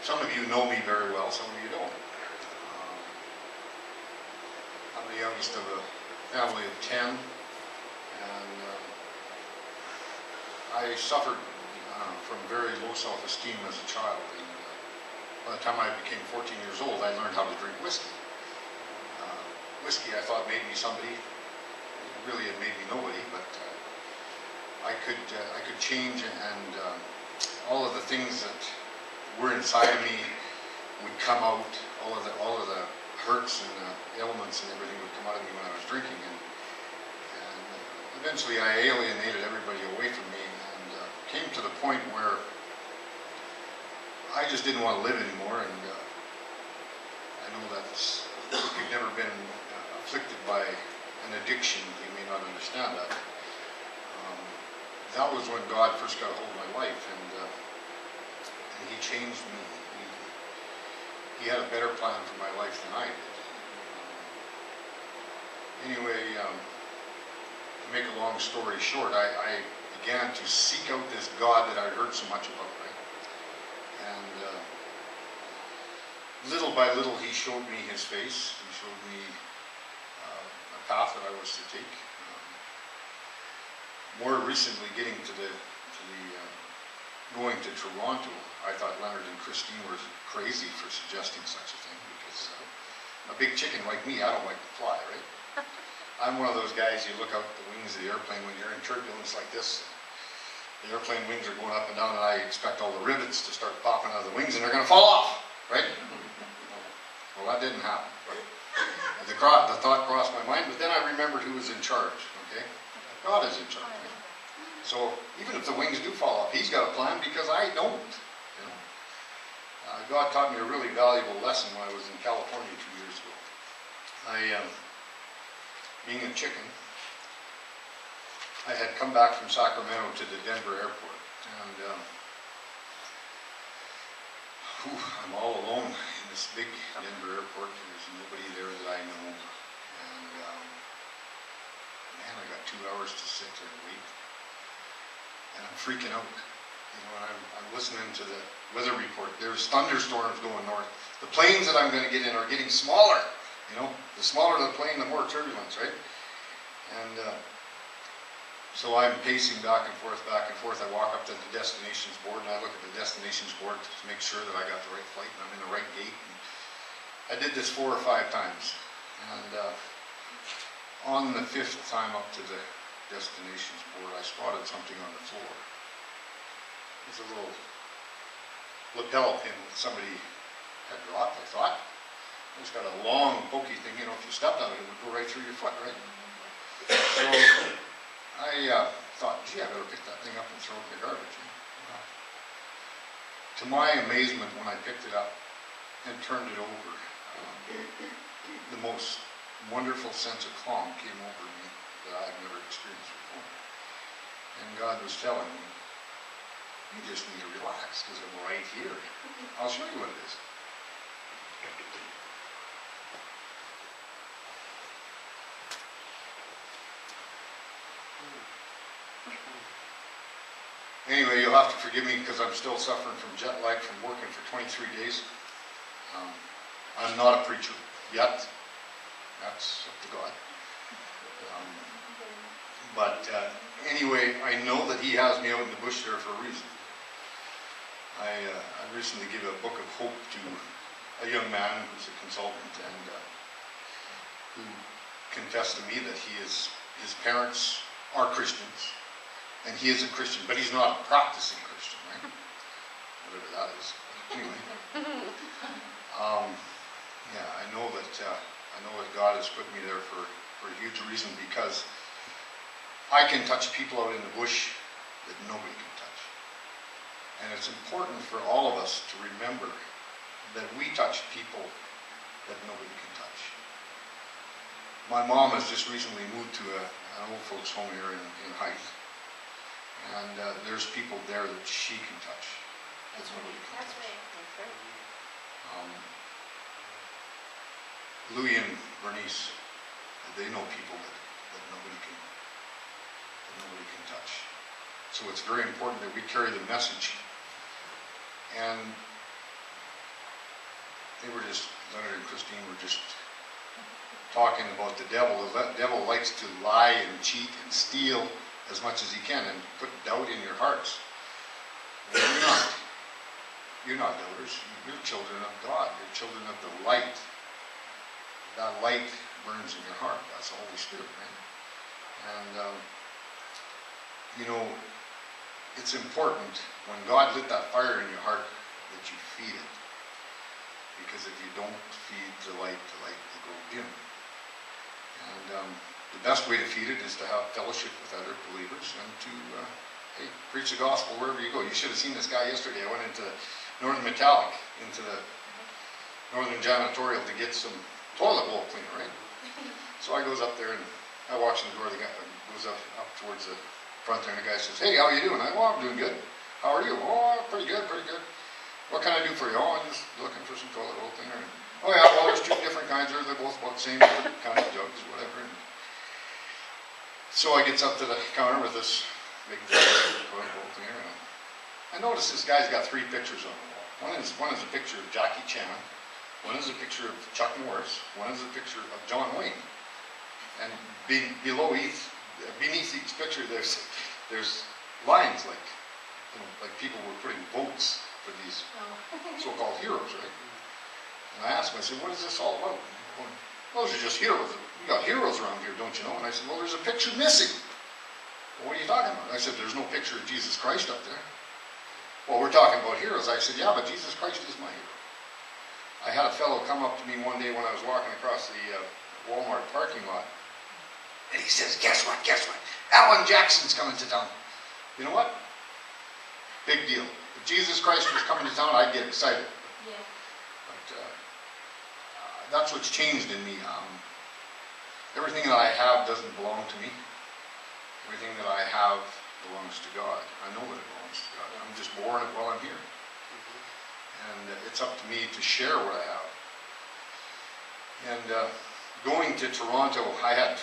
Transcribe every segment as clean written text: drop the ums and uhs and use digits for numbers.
Some of you know me very well, some of you don't. I'm the youngest of a family of 10, and I suffered from very low self-esteem as a child. And, by the time I became 14 years old, I learned how to drink whiskey. Whiskey, I thought, made me somebody. Really, it made me nobody, but I could change, and all of the things that were inside of me would come out. All of the hurts and ailments and everything would come out of me when I was drinking, and eventually I alienated everybody away from me, and came to the point where I just didn't want to live anymore. And I know that if you've never been afflicted by an addiction, you may not understand that. That was when God first got a hold of my life, and He changed me. He had a better plan for my life than I did. Anyway, to make a long story short, I began to seek out this God that I'd heard so much about, right? And little by little, He showed me His face. He showed me a path that I was to take. More recently, getting to the going to Toronto, I thought Leonard and Christine were crazy for suggesting such a thing, because a big chicken like me, I don't like to fly, right? I'm one of those guys, you look out the wings of the airplane when you're in turbulence like this, the airplane wings are going up and down, and I expect all the rivets to start popping out of the wings, and they're going to fall off, right? Well, that didn't happen. The thought crossed my mind, but then I remembered who was in charge, okay? God is in charge. So even if the wings do fall off, He's got a plan, because I don't. You know? God taught me a really valuable lesson when I was in California 2 years ago. Being a chicken, I had come back from Sacramento to the Denver airport, and I'm all alone in this big Denver airport. There's nobody there that I know, and man, I got 2 hours to sit there and wait. And I'm freaking out, you know, and I'm listening to the weather report. There's thunderstorms going north. The planes that I'm going to get in are getting smaller, you know. The smaller the plane, the more turbulence, right? And so I'm pacing back and forth, back and forth. I walk up to the destinations board, and I look at the destinations board to make sure that I got the right flight and I'm in the right gate. And I did this 4 or 5 times. And on the 5th time up to the destinations board, I spotted something on the floor. It's a little lapel pin that somebody had dropped, I thought. It's got a long, pokey thing, you know, if you stepped on it, it would go right through your foot, right? So I thought, gee, I better pick that thing up and throw it in the garbage. To my amazement, when I picked it up and turned it over, the most wonderful sense of calm came over me that I've never experienced before. And God was telling me, you just need to relax, because I'm right here. I'll show you what it is. Anyway, you'll have to forgive me, because I'm still suffering from jet lag from working for 23 days. I'm not a preacher yet. That's up to God. But anyway, I know that He has me out in the bush there for a reason. I recently gave a book of hope to a young man who's a consultant, and who confessed to me that his parents are Christians, and he is a Christian, but he's not a practicing Christian, right? Whatever that is. Anyway, yeah, I know that God has put me there for a huge reason, because I can touch people out in the bush that nobody can touch. And it's important for all of us to remember that we touch people that nobody can touch. My mom has just recently moved to an old folks home here in Hythe. And there's people there that she can touch. That's nobody can touch. That's right. Louis and Bernice, they know people that nobody can touch. So it's very important that we carry the message. And Leonard and Christine were just talking about the devil. The devil likes to lie and cheat and steal as much as he can and put doubt in your hearts. And you're not doubters. You're children of God. You're children of the light. That light burns in your heart. That's the Holy Spirit, right? And, it's important when God lit that fire in your heart that you feed it. Because if you don't feed the light will go dim. And the best way to feed it is to have fellowship with other believers and to preach the gospel wherever you go. You should have seen this guy yesterday. I went into Northern Metallic, into the Northern Janitorial to get some toilet bowl cleaner, right? So I goes up there and I walks in the door. The guy goes up towards the front there, and the guy says, "Hey, how are you doing?" I'm doing good. "How are you?" "Oh, pretty good, pretty good." "What can I do for you?" "Oh, I'm just looking for some toilet bowl cleaner." And, "Oh yeah, well there's two different kinds. They're both about the same different kind of jugs, whatever." And so I gets up to the counter with this big toilet bowl cleaner, and I notice this guy's got 3 pictures on the wall. One is a picture of Jackie Chan. One is a picture of Chuck Norris. One is a picture of John Wayne. And beneath each picture, there's lines like people were putting votes for these so-called heroes, right? And I asked him, I said, "What is this all about?" And "Those are just heroes. We got heroes around here, don't you know?" And I said, "Well, there's a picture missing." "Well, what are you talking about?" I said, "There's no picture of Jesus Christ up there." "Well, we're talking about heroes." I said, "Yeah, but Jesus Christ is my hero." I had a fellow come up to me one day when I was walking across the Walmart parking lot, and he says, Guess what? Alan Jackson's coming to town." You know what? Big deal. If Jesus Christ was coming to town, I'd get excited. Yeah. But that's what's changed in me. Everything that I have doesn't belong to me. Everything that I have belongs to God. I know that it belongs to God. I'm just born it while I'm here. And it's up to me to share what I have. And going to Toronto, I had,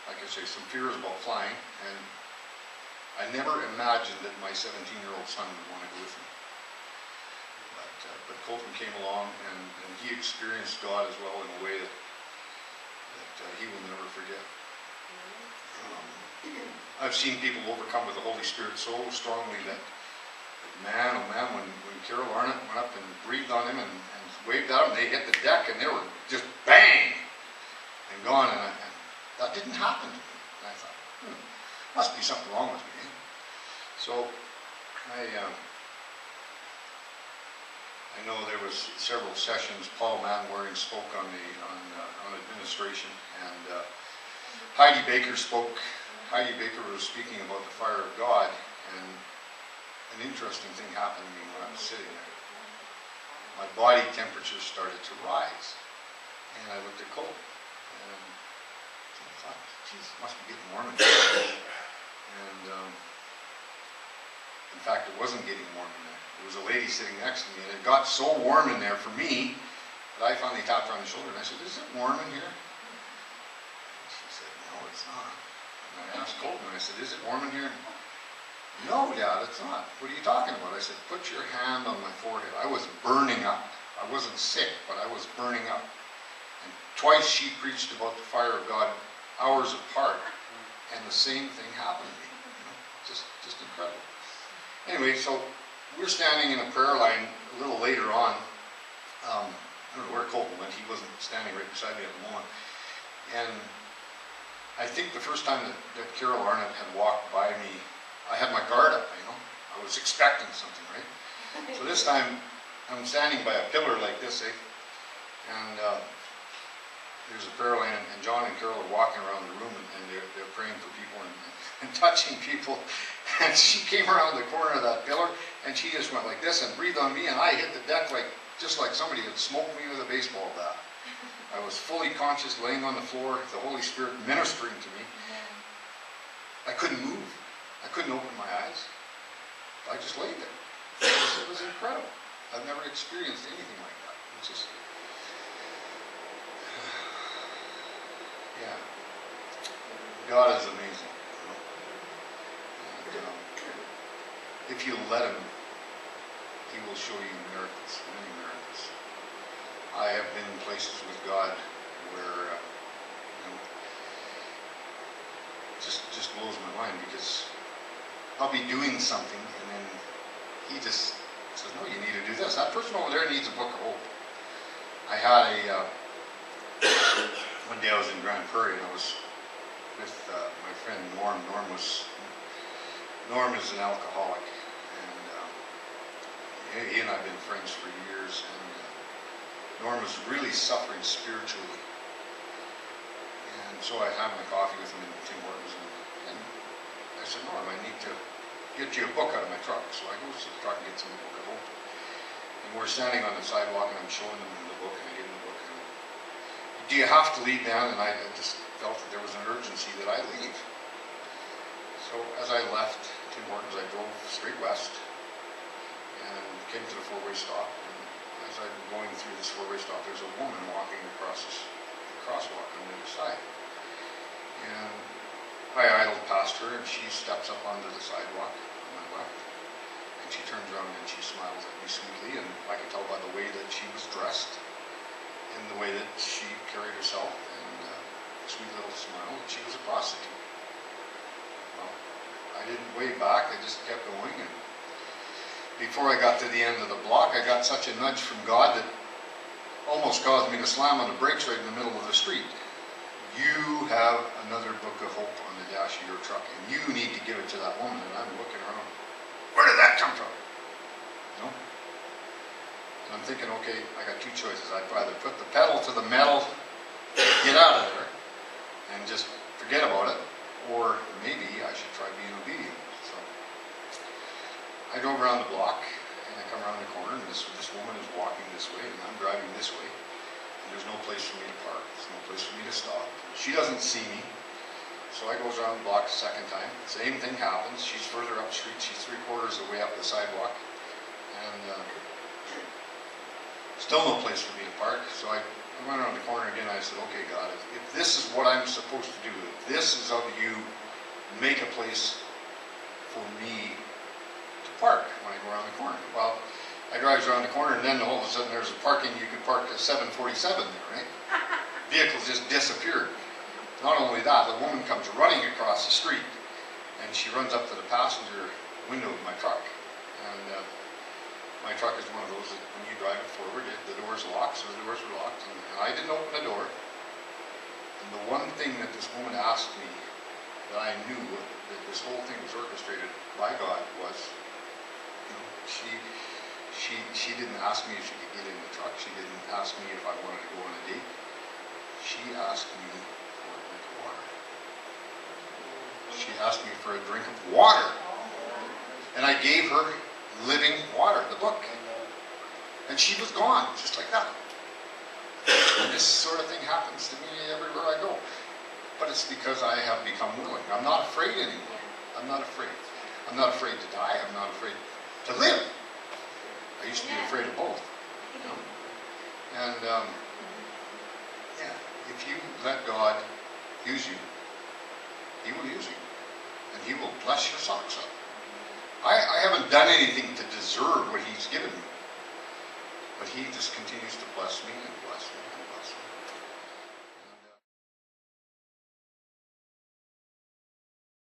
like I say, some fears about flying, and I never imagined that my 17-year-old son would want to go with me. But Colton came along, and he experienced God as well in a way that he will never forget. I've seen people overcome with the Holy Spirit so strongly that man, oh man, when Carol Arnott went up and breathed on him and waved at him, they hit the deck and they were just bang and gone. And that didn't happen to me. And I thought, must be something wrong with me. So I know there was several sessions. Paul Manwaring spoke on administration, and Heidi Baker spoke. Heidi Baker was speaking about the fire of God, and an interesting thing happened to me when I was sitting there. My body temperature started to rise, and I looked at Cole, and I thought, geez, it must be getting warm in here. And in fact, it wasn't getting warm in there. There was a lady sitting next to me, and it got so warm in there for me that I finally tapped her on the shoulder, and I said, "Is it warm in here?" And she said, "No, it's not." And I asked Colton, I said, "Is it warm in here?" "No, Dad, it's not." "What are you talking about?" I said, "Put your hand on my forehead." I was burning up. I wasn't sick, but I was burning up. And twice she preached about the fire of God, hours apart, and the same thing happened to me. Just incredible. Anyway, so we're standing in a prayer line a little later on. I don't know where Colton went. He wasn't standing right beside me at the moment. And I think the first time that Carol Arnott had walked by me, I had my guard up, I was expecting something, right? So this time, I'm standing by a pillar like this, and there's a prayer line, and John and Carol are walking around the room, and they're praying for people and touching people. And she came around the corner of that pillar, and she just went like this and breathed on me, and I hit the deck just like somebody had smoked me with a baseball bat. I was fully conscious, laying on the floor, the Holy Spirit ministering to me. I couldn't move. I couldn't open my eyes. I just laid there. It was incredible. I've never experienced anything like that. It's just, yeah. God is amazing. And, if you let Him, He will show you miracles, many miracles. I have been in places with God where you know, just blows my mind, because I'll be doing something and then he just says, no, you need to do this. That person over there needs a book of hope. I had one day I was in Grand Prairie and I was with my friend Norm. Norm is an alcoholic, and he and I have been friends for years, and Norm was really suffering spiritually. And so I had my coffee with him in Tim Hortons, and I said, Norm, I need to get you a book out of my truck. So I go to the truck and get some book of hope. And we're standing on the sidewalk and I'm showing him the book, and I give him the book. And, do you have to leave, Dan? And I just felt that there was an urgency that I leave. So as I left Tim Hortons, I drove straight west and came to the four-way stop. And as I'm going through this four-way stop, there's a woman walking across the crosswalk on the other side. And I idled past her, and she steps up onto the sidewalk on my left, and she turns around and she smiles at me sweetly, and I could tell by the way that she was dressed and the way that she carried herself, and a sweet little smile, that she was a prostitute. Well, I didn't wave back, I just kept going, and before I got to the end of the block, I got such a nudge from God that almost caused me to slam on the brakes right in the middle of the street. You have another book of hope on the dash of your truck, and you need to give it to that woman. And I'm looking around, where did that come from? You know? And I'm thinking, okay, I got two choices. I'd either put the pedal to the metal, get out of there, and just forget about it, or maybe I should try being obedient. So I go around the block, and I come around the corner, and this woman is walking this way, and I'm driving this way. There's no place for me to park. There's no place for me to stop. She doesn't see me. So I goes around the block a second time. Same thing happens. She's further up the street. She's 3/4 of the way up the sidewalk. And still no place for me to park. So I went around the corner again. I said, okay, God, if this is what I'm supposed to do, if this is of you, make a place for me to park when I go around the corner. Well, I drive around the corner, and then all of a sudden there's a parking. You could park at 747 there, right? Vehicles just disappeared. Not only that, the woman comes running across the street, and she runs up to the passenger window of my truck. And my truck is one of those that when you drive it forward, the door's locked, so the doors were locked. And I didn't open the door. And the one thing that this woman asked me that I knew that this whole thing was orchestrated by God was, you know, she didn't ask me if she could get in the truck. She didn't ask me if I wanted to go on a date. She asked me for a drink of water. She asked me for a drink of water. And I gave her living water, the book. And she was gone, just like that. And this sort of thing happens to me everywhere I go. But it's because I have become willing. I'm not afraid anymore. I'm not afraid. I'm not afraid to die. I'm not afraid to live. I used to be afraid of both. You know? And yeah, if you let God use you, He will use you. And He will bless your socks up. I haven't done anything to deserve what He's given me. But He just continues to bless me and bless me and